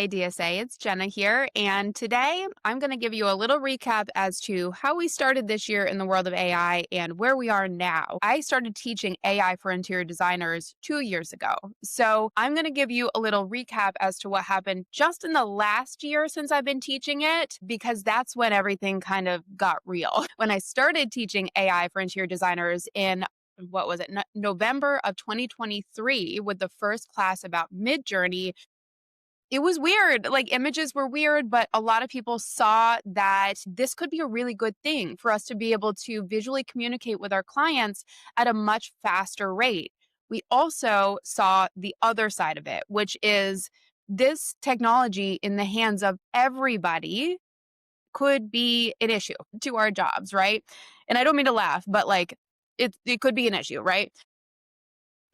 Hey DSA, it's Jenna here, and today I'm going to give you a little recap as to how we started this year in the world of AI and where we are now. I started teaching AI for interior designers 2 years ago, so I'm going to give you a little recap as to what happened just in the last year since I've been teaching it, because that's when everything kind of got real. When I started teaching AI for interior designers in what was it, November of 2023 with the first class about Midjourney. It was weird. Like, images were weird, but a lot of people saw that this could be a really good thing for us to be able to visually communicate with our clients at a much faster rate. We also saw the other side of it, which is this technology in the hands of everybody could be an issue to our jobs, right? And I don't mean to laugh, but like it could be an issue, right?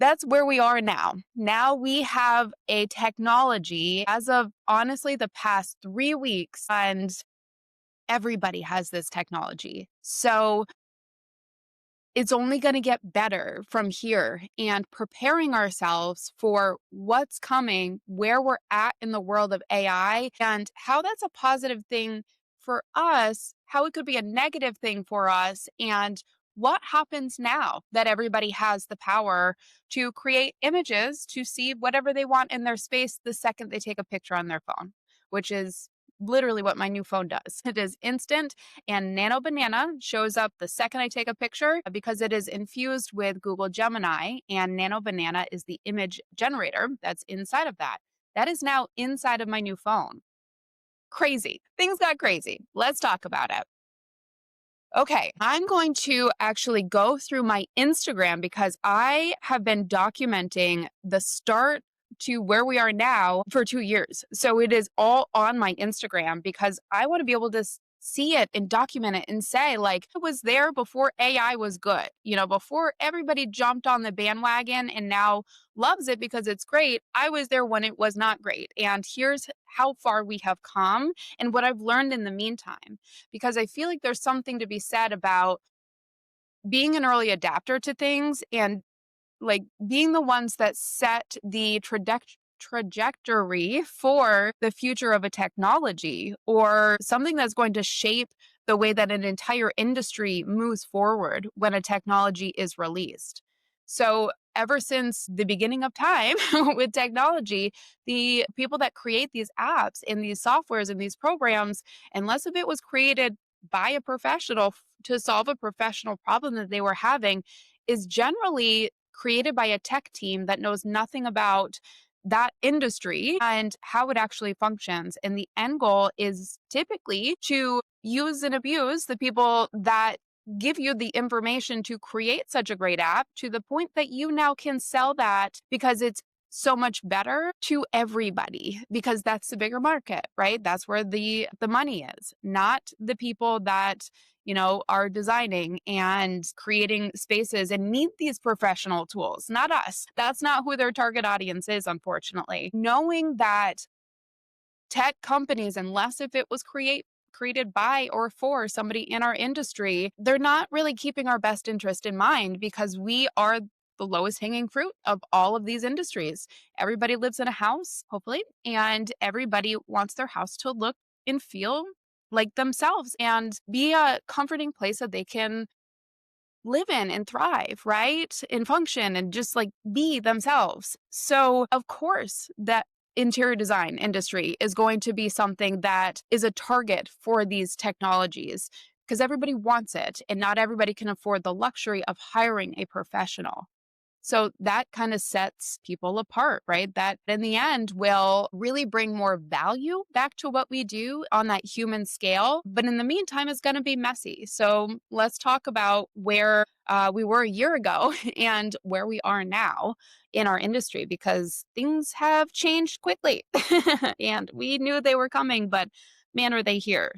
That's where we are now. Now we have a technology as of honestly the past 3 weeks, and everybody has this technology. So it's only going to get better from here, and preparing ourselves for what's coming, where we're at in the world of AI, and how that's a positive thing for us, how it could be a negative thing for us, and what happens now that everybody has the power to create images to see whatever they want in their space the second they take a picture on their phone, which is literally what my new phone does. It is instant, and Nano Banana shows up the second I take a picture because it is infused with Google Gemini, and Nano Banana is the image generator that's inside of that. That is now inside of my new phone. Crazy. Things got crazy. Let's talk about it. Okay, I'm going to actually go through my Instagram because I have been documenting the start to where we are now for 2 years. So it is all on my Instagram because I want to be able to see it and document it and say, like, it was there before AI was good, before everybody jumped on the bandwagon and now loves it because it's great. I was there when it was not great. And here's how far we have come and what I've learned in the meantime, because I feel like there's something to be said about being an early adapter to things and like being the ones that set the trajectory for the future of a technology or something that's going to shape the way that an entire industry moves forward when a technology is released. So ever since the beginning of time with technology, the people that create these apps and these softwares and these programs, unless if it was created by a professional to solve a professional problem that they were having, is generally created by a tech team that knows nothing about that industry and how it actually functions. And the end goal is typically to use and abuse the people that give you the information to create such a great app to the point that you now can sell that because it's so much better to everybody, because that's the bigger market, right? That's where the money is, not the people that are designing and creating spaces and need these professional tools, not us. That's not who their target audience is, unfortunately. Knowing that tech companies, unless if it was created by or for somebody in our industry, they're not really keeping our best interest in mind because we are the lowest hanging fruit of all of these industries. Everybody lives in a house, hopefully, and everybody wants their house to look and feel like themselves and be a comforting place that they can live in and thrive, right? And function and just like be themselves. So, of course, that interior design industry is going to be something that is a target for these technologies because everybody wants it and not everybody can afford the luxury of hiring a professional. So that kind of sets people apart, right? That in the end will really bring more value back to what we do on that human scale. But in the meantime, it's going to be messy. So let's talk about where we were a year ago and where we are now in our industry, because things have changed quickly and we knew they were coming, but man, are they here.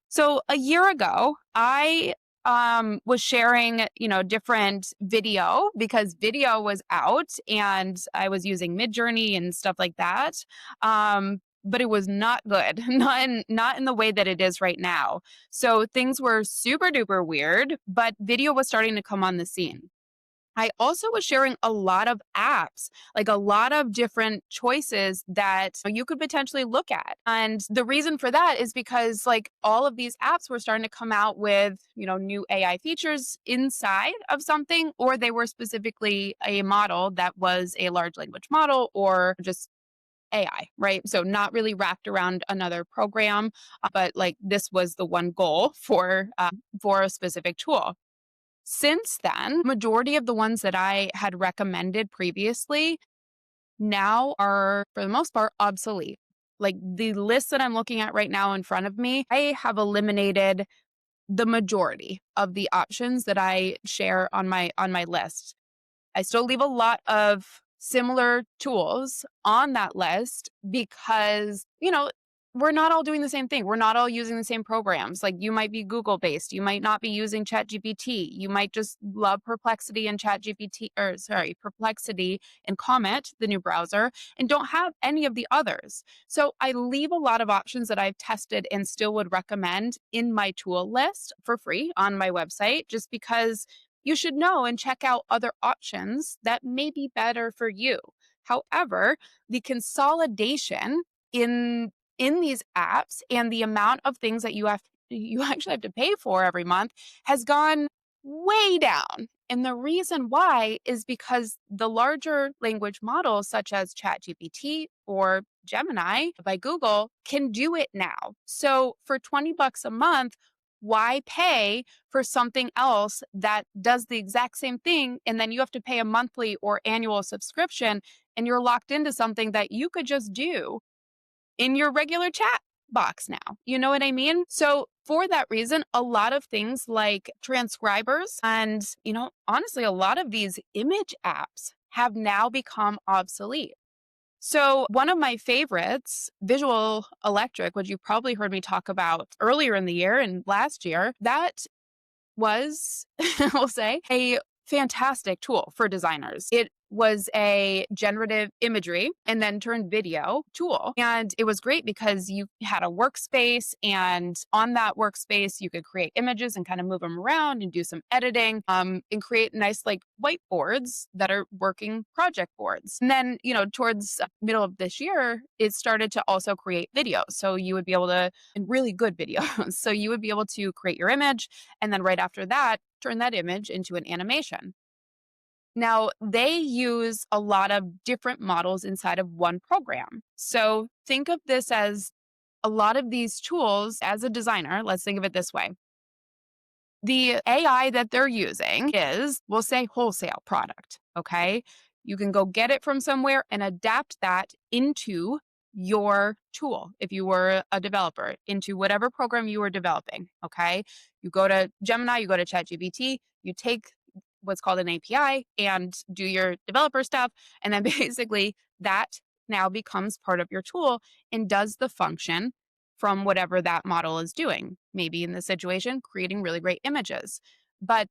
So a year ago, I was sharing, different video because video was out and I was using Midjourney and stuff like that. But it was not good, not in the way that it is right now. So things were super duper weird, but video was starting to come on the scene. I also was sharing a lot of apps, like a lot of different choices that you could potentially look at. And the reason for that is because like all of these apps were starting to come out with, new AI features inside of something, or they were specifically a model that was a large language model or just AI, right? So not really wrapped around another program, but like this was the one goal for a specific tool. Since then, majority of the ones that I had recommended previously now are, for the most part, obsolete. Like the list that I'm looking at right now in front of me, I have eliminated the majority of the options that I share on my list. I still leave a lot of similar tools on that list because, we're not all doing the same thing. We're not all using the same programs. Like you might be Google based. You might not be using ChatGPT. You might just love Perplexity and ChatGPT, or sorry, Perplexity and Comet, the new browser, and don't have any of the others. So I leave a lot of options that I've tested and still would recommend in my tool list for free on my website, just because you should know and check out other options that may be better for you. However, the consolidation in in these apps and the amount of things that you actually have to pay for every month has gone way down. And the reason why is because the larger language models such as ChatGPT or Gemini by Google can do it now. So for 20 bucks a month, why pay for something else that does the exact same thing and then you have to pay a monthly or annual subscription and you're locked into something that you could just do in your regular chat box now. You know what I mean? So, for that reason, a lot of things like transcribers and, honestly, a lot of these image apps have now become obsolete. So, one of my favorites, Visual Electric, which you probably heard me talk about earlier in the year and last year, that was, we'll say, a fantastic tool for designers. It was a generative imagery and then turned video tool. And it was great because you had a workspace, and on that workspace, you could create images and kind of move them around and do some editing, and create nice like whiteboards that are working project boards. And then, towards middle of this year, it started to also create videos. So you would be able to, and really good videos. So you would be able to create your image and then right after that, turn that image into an animation. Now, they use a lot of different models inside of one program. So think of this as a lot of these tools as a designer. Let's think of it this way. The AI that they're using is, we'll say, wholesale product. Okay. You can go get it from somewhere and adapt that into your tool if you were a developer, into whatever program you were developing. Okay. You go to Gemini, you go to ChatGPT, you take what's called an API and do your developer stuff. And then basically that now becomes part of your tool and does the function from whatever that model is doing. Maybe in this situation, creating really great images. But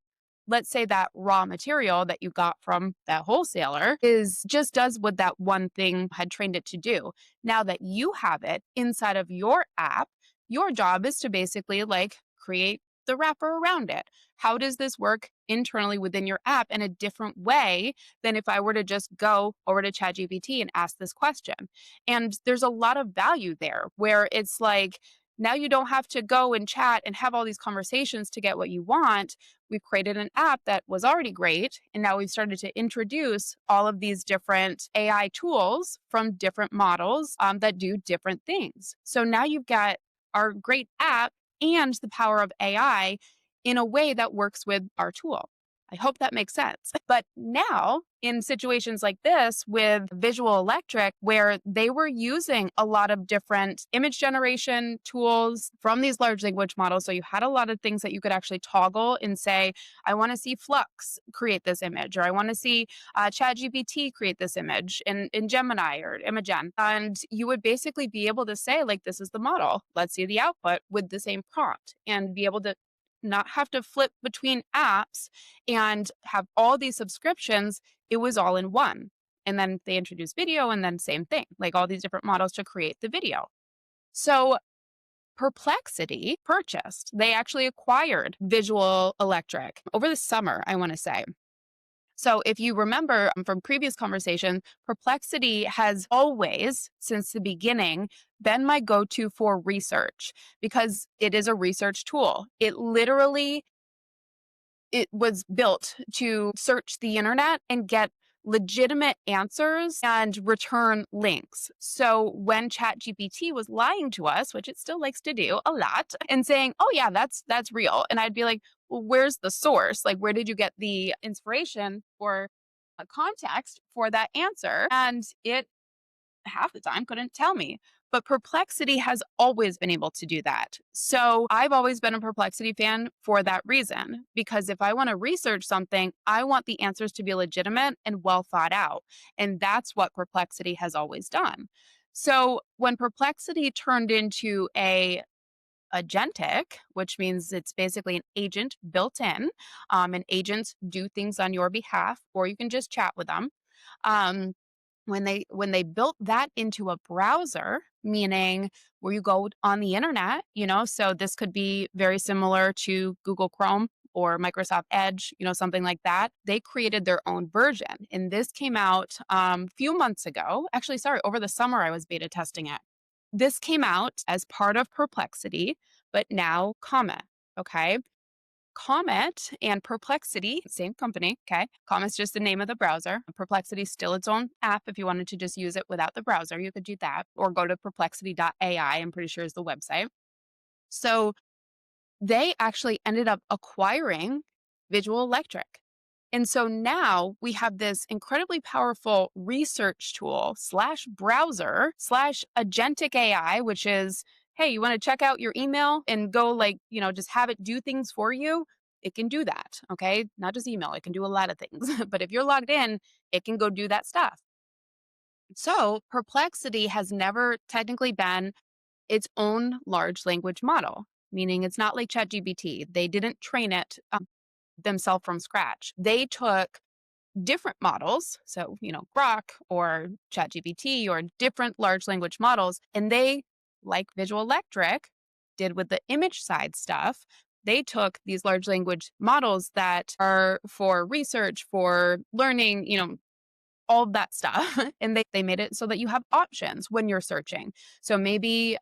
let's say that raw material that you got from that wholesaler is just does what that one thing had trained it to do. Now that you have it inside of your app, your job is to basically like create the wrapper around it. How does this work internally within your app in a different way than if I were to just go over to ChatGPT and ask this question? And there's a lot of value there where it's like, now you don't have to go and chat and have all these conversations to get what you want. We've created an app that was already great. And now we've started to introduce all of these different AI tools from different models that do different things. So now you've got our great app and the power of AI in a way that works with our tool. I hope that makes sense. But now, in situations like this with Visual Electric, where they were using a lot of different image generation tools from these large language models, so you had a lot of things that you could actually toggle and say, I want to see Flux create this image, or I want to see ChatGPT create this image in Gemini or Imagen. And you would basically be able to say, like, this is the model. Let's see the output with the same prompt and be able to not have to flip between apps and have all these subscriptions. It was all in one. And then they introduced video and then same thing, like all these different models to create the video. So Perplexity purchased, they actually acquired Visual Electric over the summer, I want to say. So if you remember from previous conversation, Perplexity has always, since the beginning, been my go-to for research because it is a research tool. It was built to search the internet and get legitimate answers and return links. So when ChatGPT was lying to us, which it still likes to do a lot, and saying, "Oh yeah, that's real," and I'd be like, "Well, where's the source? Like, where did you get the inspiration or a context for that answer?" And it half the time couldn't tell me. But Perplexity has always been able to do that. So I've always been a Perplexity fan for that reason, because if I want to research something, I want the answers to be legitimate and well thought out. And that's what Perplexity has always done. So when Perplexity turned into a agentic, which means it's basically an agent built in, and agents do things on your behalf, or you can just chat with them. Um, when they built that into a browser, meaning where you go on the internet, so this could be very similar to Google Chrome or Microsoft Edge, something like that. They created their own version, and this came out a few months ago. Actually, sorry, over the summer I was beta testing it. This came out as part of Perplexity, but now Comet. Okay. Comet and Perplexity, same company. Okay. Comet's just the name of the browser. Perplexity is still its own app. If you wanted to just use it without the browser, you could do that or go to perplexity.ai, I'm pretty sure is the website. So they actually ended up acquiring Visual Electric. And so now we have this incredibly powerful research tool slash browser slash agentic AI, which is, hey, you want to check out your email and go just have it do things for you? It can do that. Okay. Not just email, it can do a lot of things. But if you're logged in, it can go do that stuff. So Perplexity has never technically been its own large language model, meaning it's not like ChatGPT. They didn't train it themselves from scratch. They took different models, so, Grok or ChatGPT or different large language models, and they, like Visual Electric did with the image side stuff, they took these large language models that are for research, for learning, all of that stuff, and they made it so that you have options when you're searching. So maybe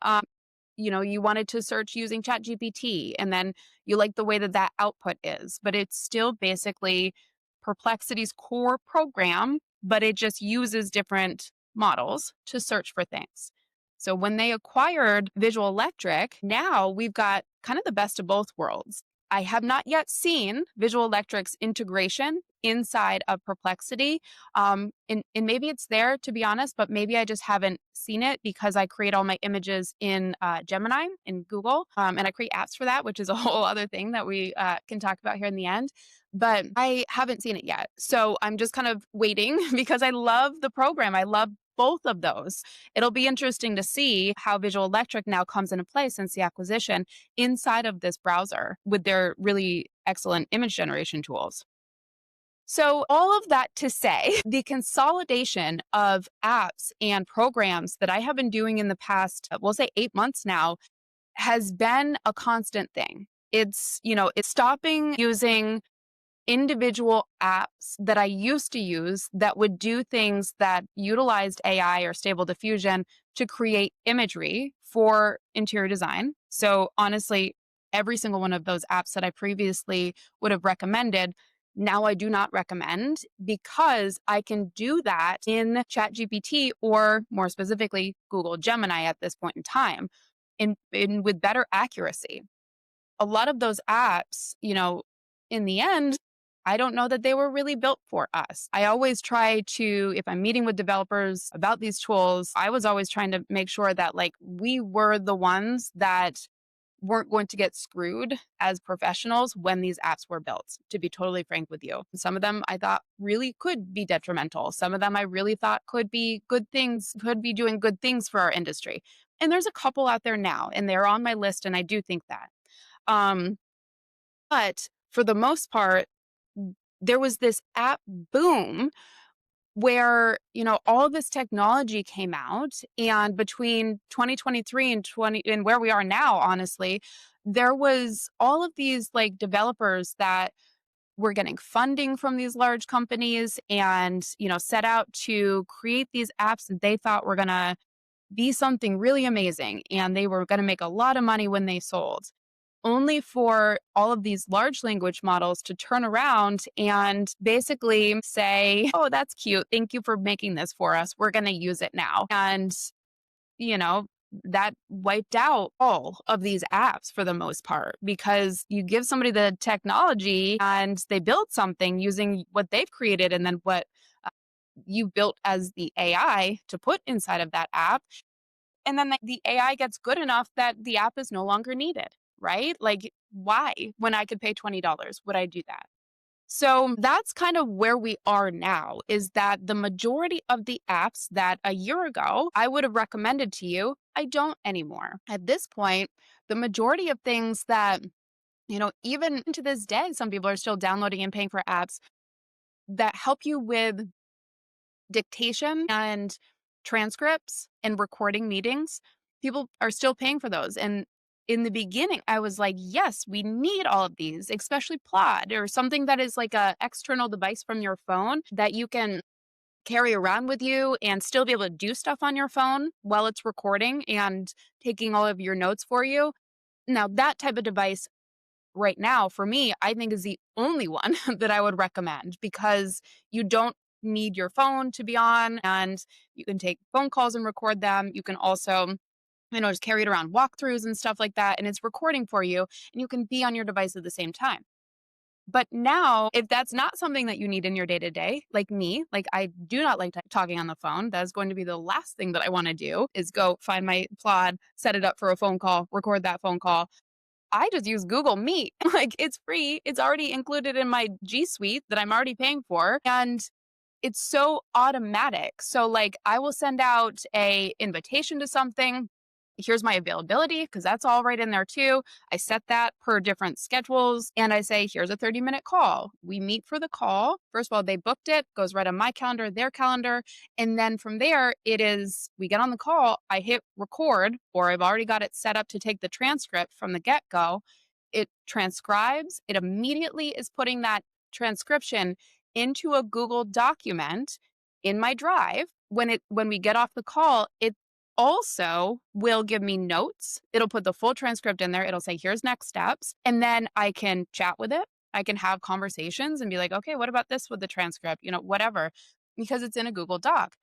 you wanted to search using ChatGPT and then you like the way that that output is, but it's still basically Perplexity's core program, but it just uses different models to search for things. So when they acquired Visual Electric, now we've got kind of the best of both worlds. I have not yet seen Visual Electric's integration inside of Perplexity. And maybe it's there, to be honest, but maybe I just haven't seen it because I create all my images in Gemini in Google, and I create apps for that, which is a whole other thing that we can talk about here in the end. But I haven't seen it yet. So I'm just kind of waiting because I love the program. I love both of those. It'll be interesting to see how Visual Electric now comes into play since the acquisition inside of this browser with their really excellent image generation tools. So, all of that to say, the consolidation of apps and programs that I have been doing in the past, we'll say 8 months now, has been a constant thing. It's stopping using individual apps that I used to use that would do things that utilized AI or stable diffusion to create imagery for interior design. So honestly, every single one of those apps that I previously would have recommended, now I do not recommend because I can do that in ChatGPT or more specifically, Google Gemini at this point in time in with better accuracy. A lot of those apps, in the end, I don't know that they were really built for us. I always try to, if I'm meeting with developers about these tools, I was always trying to make sure that we were the ones that weren't going to get screwed as professionals when these apps were built, to be totally frank with you. Some of them I thought really could be detrimental. Some of them I really thought could be good things, could be doing good things for our industry. And there's a couple out there now, and they're on my list, and I do think that. Um, but for the most part, there was this app boom where, all this technology came out. And between 2023 and 20 and where we are now, honestly, there was all of these developers that were getting funding from these large companies and, set out to create these apps that they thought were going to be something really amazing and they were going to make a lot of money when they sold, only for all of these large language models to turn around and basically say, "Oh, that's cute. Thank you for making this for us. We're going to use it now." And, you know, that wiped out all of these apps for the most part, because you give somebody the technology and they build something using what they've created and then what uh, you built as the AI to put inside of that app. And then the AI gets good enough that the app is no longer needed, right? Like, why? When I could pay $20, would I do that? So that's kind of where we are now, is that the majority of the apps that a year ago I would have recommended to you, I don't anymore. At this point, the majority of things that, even to this day, some people are still downloading and paying for apps that help you with dictation and transcripts and recording meetings. People are still paying for those. And in the beginning, I was like, yes, we need all of these, especially Plod or something that is like a external device from your phone that you can carry around with you and still be able to do stuff on your phone while it's recording and taking all of your notes for you. Now, that type of device right now, for me, I think is the only one that I would recommend, because you don't need your phone to be on and you can take phone calls and record them. You can also, just carry it around walkthroughs and stuff like that. And it's recording for you and you can be on your device at the same time. But now, if that's not something that you need in your day to day, like me, like I do not like talking on the phone. That is going to be the last thing that I want to do, is go find my Plod, set it up for a phone call, record that phone call. I just use Google Meet. Like, it's free. It's already included in my G Suite that I'm already paying for. And it's so automatic. So like, I will send out a invitation to something. Here's my availability, because that's all right in there too. I set that per different schedules and I say, here's a 30-minute call. We meet for the call. First of all, they booked it, goes right on my calendar, their calendar. And then from there, we get on the call, I hit record, or I've already got it set up to take the transcript from the get-go. It transcribes. It immediately is putting that transcription into a Google document in my drive. When we get off the call, it also will give me notes. It'll put the full transcript in there. It'll say, here's next steps. And then I can chat with it. I can have conversations and be like, okay, what about this with the transcript? Whatever, because it's in a Google Doc.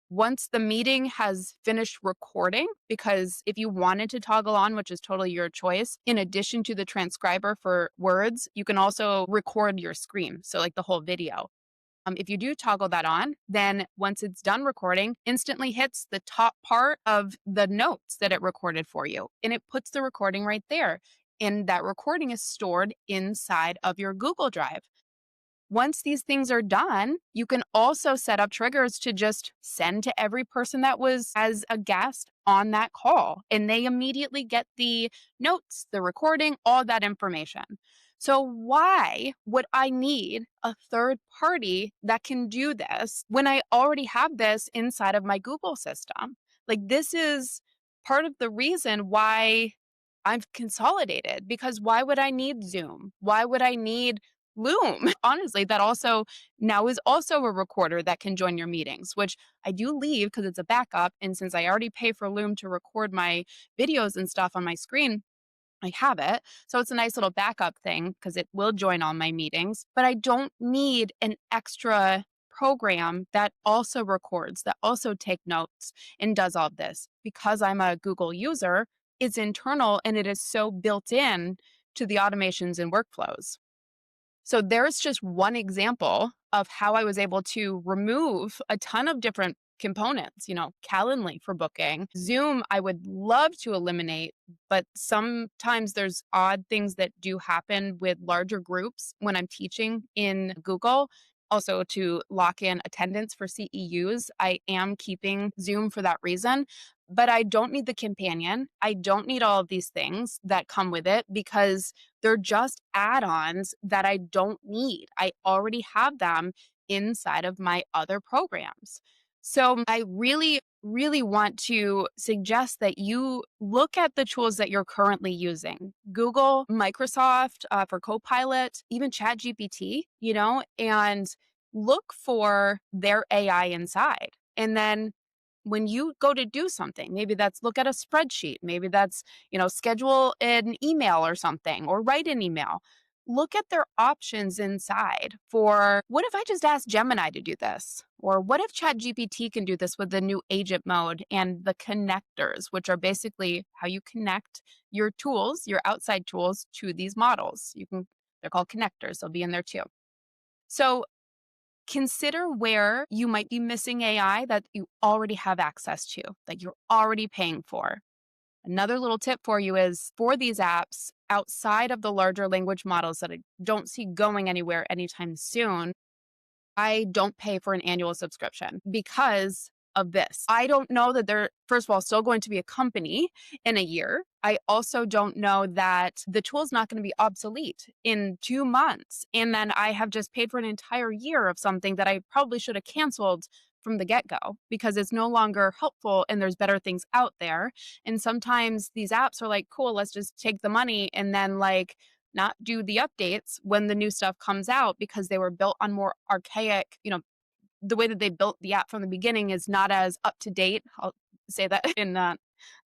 Once the meeting has finished recording, because if you wanted to toggle on, which is totally your choice, in addition to the transcriber for words, you can also record your screen. So like the whole video. If you do toggle that on, then once it's done recording, instantly hits the top part of the notes that it recorded for you. And it puts the recording right there. And that recording is stored inside of your Google Drive. Once these things are done, you can also set up triggers to just send to every person that was as a guest on that call. And they immediately get the notes, the recording, all that information. So why would I need a third party that can do this when I already have this inside of my Google system? Like, this is part of the reason why I've consolidated, because why would I need Zoom? Why would I need Loom? Honestly, that also now is also a recorder that can join your meetings, which I do leave because it's a backup. And since I already pay for Loom to record my videos and stuff on my screen, I have it. So it's a nice little backup thing because it will join all my meetings, but I don't need an extra program that also records, that also take notes and does all this. Because I'm a Google user, it's internal and it is so built in to the automations and workflows. So there's just one example of how I was able to remove a ton of different components, Calendly for booking. Zoom, I would love to eliminate, but sometimes there's odd things that do happen with larger groups when I'm teaching in Google. Also, to lock in attendance for CEUs, I am keeping Zoom for that reason. But I don't need the companion. I don't need all of these things that come with it, because they're just add-ons that I don't need. I already have them inside of my other programs. So I really really want to suggest that you look at the tools that you're currently using. Google, Microsoft for Copilot, even ChatGPT, and look for their AI inside. And then when you go to do something, maybe that's look at a spreadsheet, maybe that's, schedule an email or something or write an email. Look at their options inside for what if I just ask Gemini to do this? Or what if ChatGPT can do this with the new agent mode and the connectors, which are basically how you connect your tools, your outside tools to these models. They're called connectors. They'll be in there too. So consider where you might be missing AI that you already have access to, that you're already paying for. Another little tip for you is for these apps outside of the larger language models that I don't see going anywhere anytime soon, I don't pay for an annual subscription because of this. I don't know that they're, first of all, still going to be a company in a year. I also don't know that the tool's not going to be obsolete in 2 months. And then I have just paid for an entire year of something that I probably should have canceled from the get go because it's no longer helpful and there's better things out there. And sometimes these apps are like, cool, let's just take the money and then not do the updates when the new stuff comes out because they were built on more archaic, the way that they built the app from the beginning is not as up to date. I'll say that in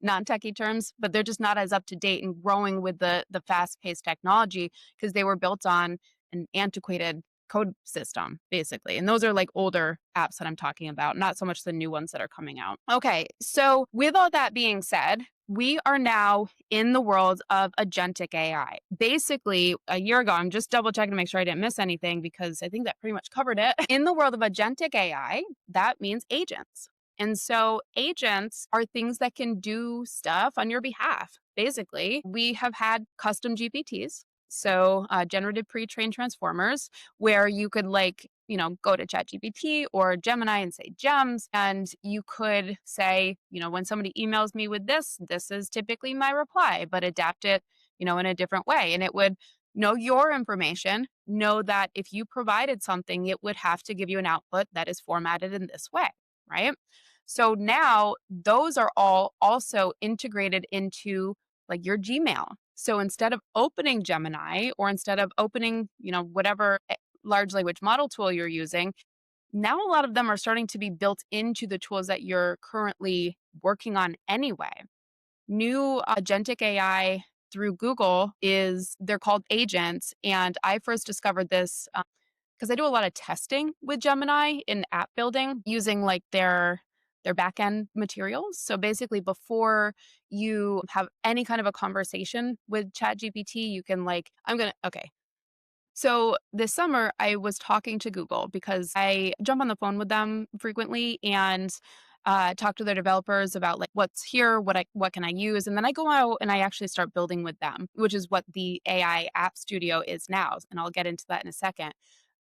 non-techie terms, but they're just not as up to date and growing with the fast-paced technology because they were built on an antiquated code system, basically. And those are like older apps that I'm talking about, not so much the new ones that are coming out. Okay, so with all that being said, we are now in the world of agentic AI. Basically, a year ago, I'm just double checking to make sure I didn't miss anything because I think that pretty much covered it. In the world of agentic AI, that means agents. And so agents are things that can do stuff on your behalf. Basically, we have had custom GPTs, so generative pre-trained transformers, where you could go to ChatGPT or Gemini and say gems, and you could say, when somebody emails me with this is typically my reply, but adapt it, in a different way. And it would know your information, know that if you provided something, it would have to give you an output that is formatted in this way, right? So now those are all also integrated into your Gmail. So instead of opening Gemini or instead of opening, whatever large language model tool you're using, now a lot of them are starting to be built into the tools that you're currently working on anyway. New agentic AI through Google they're called agents. And I first discovered this because I do a lot of testing with Gemini in app building using their backend materials. So basically, before you have any kind of a conversation with ChatGPT, you can okay. So this summer, I was talking to Google because I jump on the phone with them frequently and talk to their developers about what's here, what can I use, and then I go out and I actually start building with them, which is what the AI App Studio is now, and I'll get into that in a second.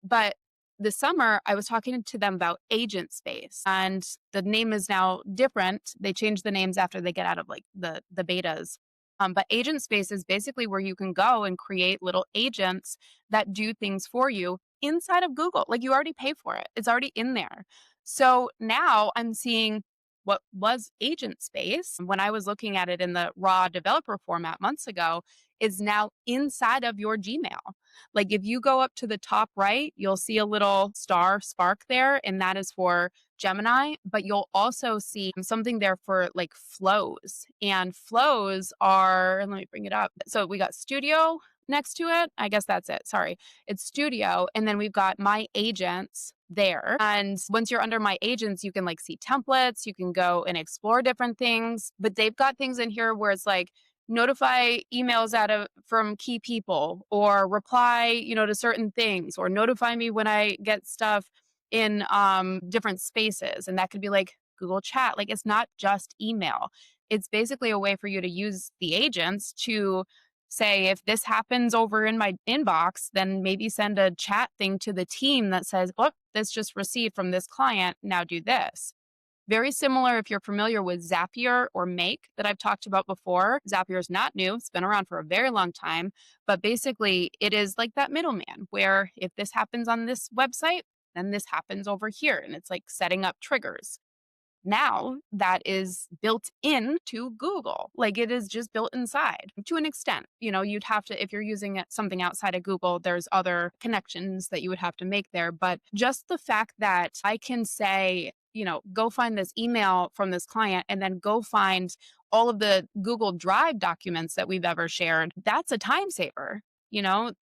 But this summer, I was talking to them about Agent Space, and the name is now different. They changed the names after they get out of the betas. But Agent Space is basically where you can go and create little agents that do things for you inside of Google. Like you already pay for it, it's already in there. So now I'm seeing what was Agent Space when I was looking at it in the raw developer format months ago is now inside of your Gmail. Like if you go up to the top right, you'll see a little star spark there, and that is for Gemini, but you'll also see something there for flows. And flows are, let me bring it up. So we got Studio next to it. I guess that's it. Sorry. It's Studio. And then we've got My Agents there. And once you're under My Agents, you can see templates, you can go and explore different things, but they've got things in here where it's notify emails from key people or reply, to certain things or notify me when I get stuff in different spaces. And that could be Google Chat. It's not just email. It's basically a way for you to use the agents to say, if this happens over in my inbox, then maybe send a chat thing to the team that says, oh, this just received from this client. Now do this. Very similar if you're familiar with Zapier or Make that I've talked about before. Zapier is not new. It's been around for a very long time. But basically, it is like that middleman where if this happens on this website, then this happens over here. And it's setting up triggers. now that is built into Google. Like it is just built inside to an extent. You'd have to, if you're using something outside of Google, there's other connections that you would have to make there. But just the fact that I can say, go find this email from this client and then go find all of the Google Drive documents that we've ever shared, that's a time saver.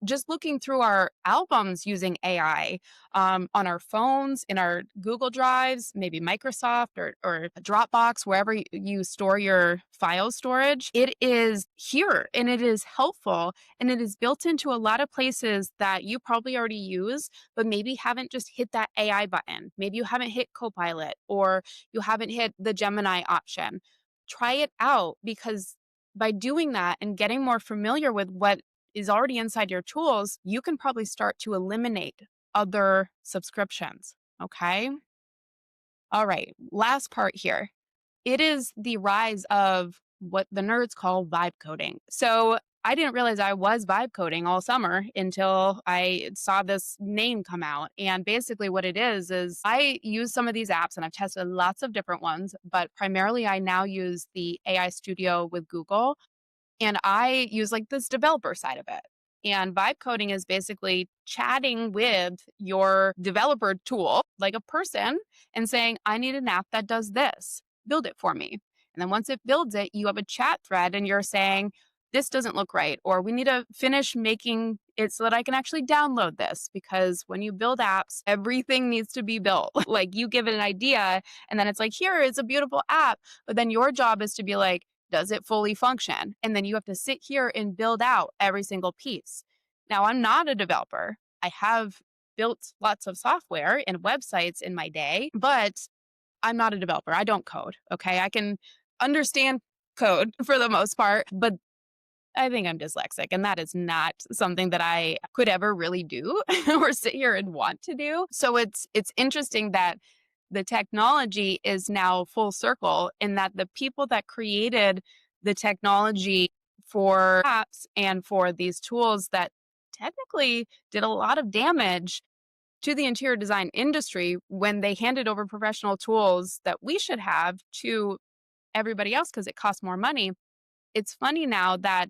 Just looking through our albums using AI, on our phones, in our Google Drives, maybe Microsoft or Dropbox, wherever you store your file storage, it is here and it is helpful and it is built into a lot of places that you probably already use, but maybe haven't just hit that AI button. Maybe you haven't hit Copilot or you haven't hit the Gemini option. Try it out, because by doing that and getting more familiar with what is already inside your tools, you can probably start to eliminate other subscriptions. Okay. All right. Last part here. It is the rise of what the nerds call vibe coding. So I didn't realize I was vibe coding all summer until I saw this name come out. And basically, what it is I use some of these apps and I've tested lots of different ones, but primarily I now use the AI Studio with Google, and I use like this developer side of it. And vibe coding is basically chatting with your developer tool, like a person, and saying, I need an app that does this. Build it for me. And then once it builds it, you have a chat thread and you're saying, this doesn't look right, or we need to finish making it so that I can actually download this. Because when you build apps, everything needs to be built. Like you give it an idea, and then it's like, here is a beautiful app. But then your job is to be like, does it fully function? And then you have to sit here and build out every single piece. Now, I'm not a developer. I have built lots of software and websites in my day, but I'm not a developer. I don't code. Okay. I can understand code for the most part, but I think I'm dyslexic, and that is not something that I could ever really do or sit here and want to do. So it's interesting that the technology is now full circle, in that the people that created the technology for apps and for these tools that technically did a lot of damage to the interior design industry when they handed over professional tools that we should have to everybody else because it costs more money. It's funny now that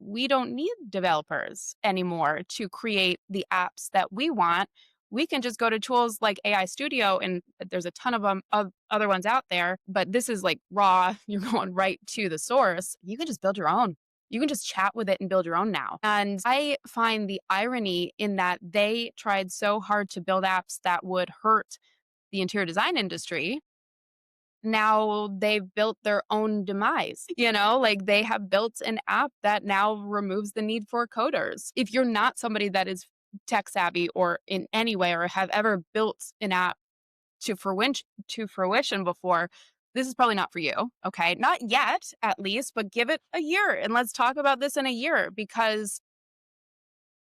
we don't need developers anymore to create the apps that we want. We can just go to tools like AI Studio, and there's a ton of them, of other ones out there, but this is like raw. You're going right to the source. You can just build your own. You can just chat with it and build your own now. And I find the irony in that they tried so hard to build apps that would hurt the interior design industry. Now they've built their own demise. Like they have built an app that now removes the need for coders. If you're not somebody that is tech savvy or in any way, or have ever built an app to fruition before, this is probably not for you. Okay. Not yet, at least, but give it a year and let's talk about this in a year, because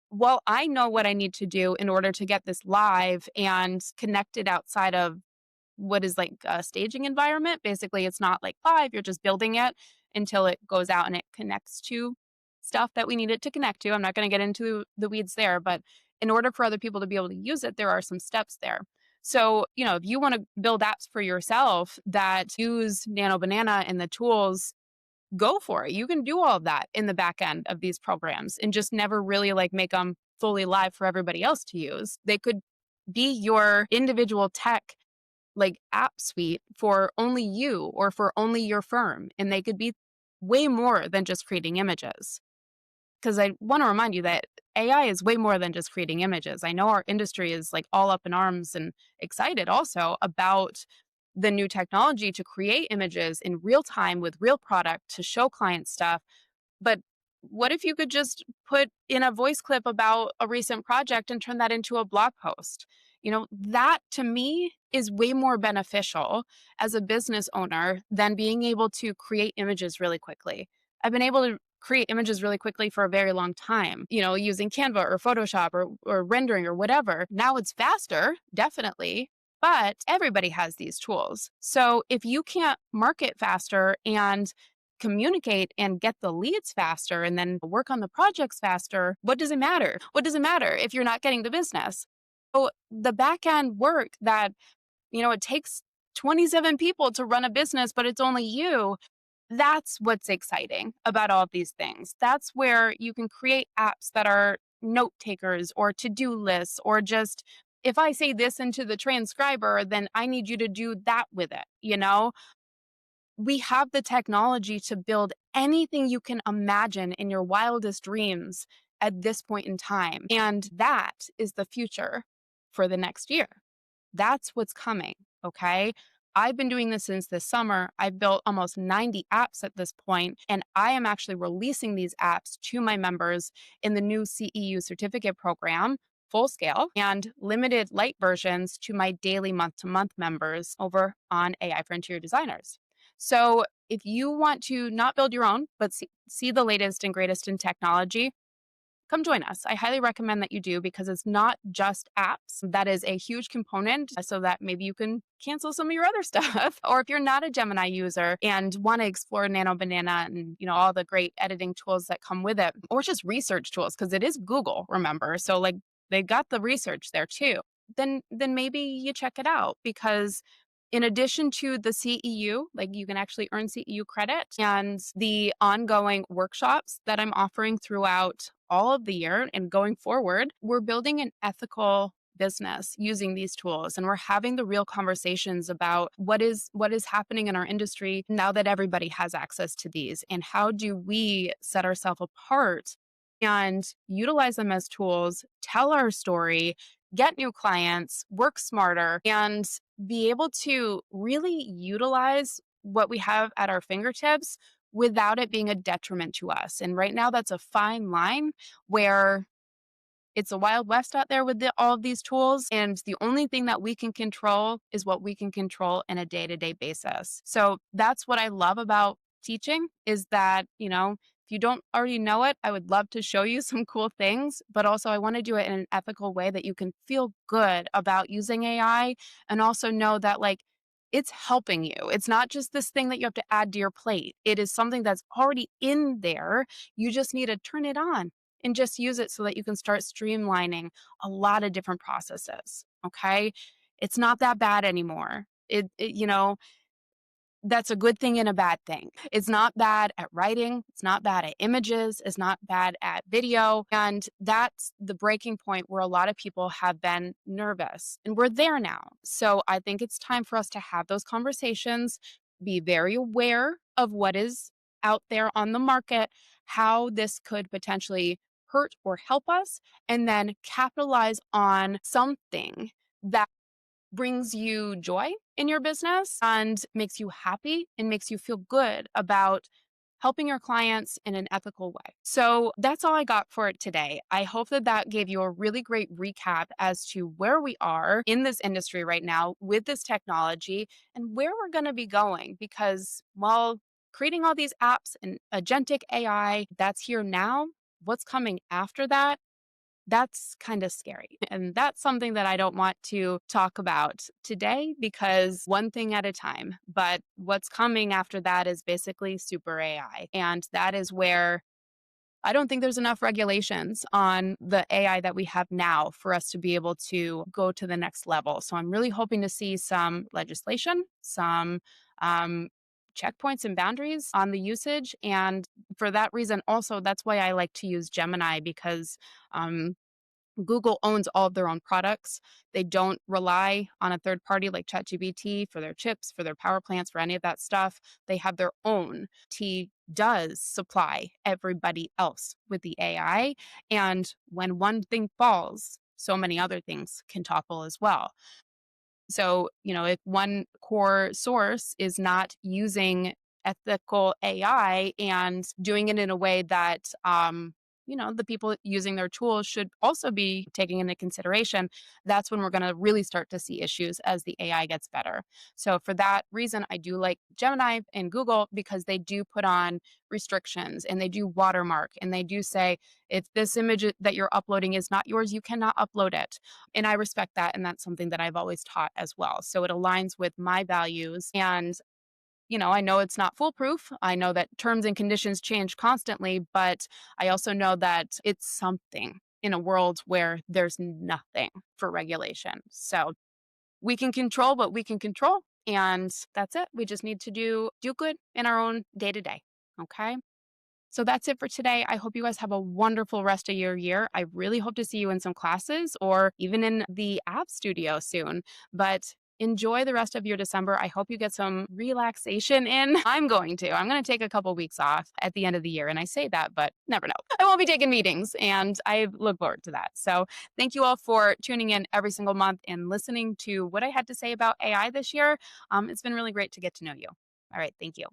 while I know what I need to do in order to get this live and connected outside of what is like a staging environment. Basically, it's not like live, you're just building it until it goes out and it connects to stuff that we need it to connect to. I'm not going to get into the weeds there, but in order for other people to be able to use it, there are some steps there. So, if you want to build apps for yourself that use Nano Banana and the tools, go for it. You can do all of that in the back end of these programs and just never really like make them fully live for everybody else to use. They could be your individual tech like app suite for only you or for only your firm. And they could be way more than just creating images. Because I want to remind you that AI is way more than just creating images. I know our industry is like all up in arms and excited also about the new technology to create images in real time with real product to show clients stuff. But what if you could just put in a voice clip about a recent project and turn that into a blog post? That to me is way more beneficial as a business owner than being able to create images really quickly. I've been able to create images really quickly for a very long time, using Canva or Photoshop or rendering or whatever. Now it's faster, definitely, but everybody has these tools. So if you can't market faster and communicate and get the leads faster and then work on the projects faster, what does it matter? What does it matter if you're not getting the business? So the back end work that, it takes 27 people to run a business, but it's only you. That's what's exciting about all of these things. That's where you can create apps that are note takers or to do lists, or just if I say this into the transcriber, then I need you to do that with it. We have the technology to build anything you can imagine in your wildest dreams at this point in time. And that is the future for the next year. That's what's coming. Okay. I've been doing this since this summer. I've built almost 90 apps at this point, and I am actually releasing these apps to my members in the new CEU certificate program, full scale, and limited light versions to my daily month to month members over on AI for Interior Designers. So if you want to not build your own, but see the latest and greatest in technology, come join us. I highly recommend that you do, because it's not just apps. That is a huge component, so that maybe you can cancel some of your other stuff. Or if you're not a Gemini user and want to explore Nano Banana and all the great editing tools that come with it, or just research tools, because it is Google, remember. So like they got the research there too. Then maybe you check it out, because in addition to the CEU, like you can actually earn CEU credit, and the ongoing workshops that I'm offering throughout all of the year and going forward, we're building an ethical business using these tools, and we're having the real conversations about what is happening in our industry now that everybody has access to these, and how do we set ourselves apart and utilize them as tools, tell our story, get new clients, work smarter, and be able to really utilize what we have at our fingertips without it being a detriment to us. And right now, that's a fine line where it's a wild west out there with all of these tools. And the only thing that we can control is what we can control in a day-to-day basis. So that's what I love about teaching, is that, if you don't already know it, I would love to show you some cool things, but also I want to do it in an ethical way that you can feel good about using AI, and also know that like it's helping you. It's not just this thing that you have to add to your plate. It is something that's already in there. You just need to turn it on and just use it so that you can start streamlining a lot of different processes. Okay. It's not that bad anymore. That's a good thing and a bad thing. It's not bad at writing. It's not bad at images. It's not bad at video. And that's the breaking point where a lot of people have been nervous. And we're there now. So I think it's time for us to have those conversations, be very aware of what is out there on the market, how this could potentially hurt or help us, and then capitalize on something that brings you joy in your business and makes you happy and makes you feel good about helping your clients in an ethical way. So that's all I got for it today. I hope that that gave you a really great recap as to where we are in this industry right now with this technology and where we're going to be going, because while creating all these apps and agentic AI that's here now, what's coming after that, that's kind of scary. And that's something that I don't want to talk about today, because one thing at a time. But what's coming after that is basically super AI. And that is where I don't think there's enough regulations on the AI that we have now for us to be able to go to the next level. So I'm really hoping to see some legislation, some checkpoints and boundaries on the usage. And for that reason, also, that's why I like to use Gemini, because Google owns all of their own products. They don't rely on a third party like ChatGPT for their chips, for their power plants, for any of that stuff. They have their own. T does supply everybody else with the AI. And when one thing falls, so many other things can topple as well. So, if one core source is not using ethical AI and doing it in a way that, the people using their tools should also be taking into consideration, that's when we're going to really start to see issues as the AI gets better. So, for that reason, I do like Gemini and Google, because they do put on restrictions and they do watermark and they do say, if this image that you're uploading is not yours, you cannot upload it. And I respect that. And that's something that I've always taught as well. So it aligns with my values. And, I know it's not foolproof. I know that terms and conditions change constantly, but I also know that it's something in a world where there's nothing for regulation. So we can control what we can control. And that's it. We just need to do good in our own day to day. Okay. So that's it for today. I hope you guys have a wonderful rest of your year. I really hope to see you in some classes or even in the app studio soon. But enjoy the rest of your December. I hope you get some relaxation in. I'm going to. I'm going to take a couple weeks off at the end of the year. And I say that, but never know. I won't be taking meetings and I look forward to that. So thank you all for tuning in every single month and listening to what I had to say about AI this year. It's been really great to get to know you. All right. Thank you.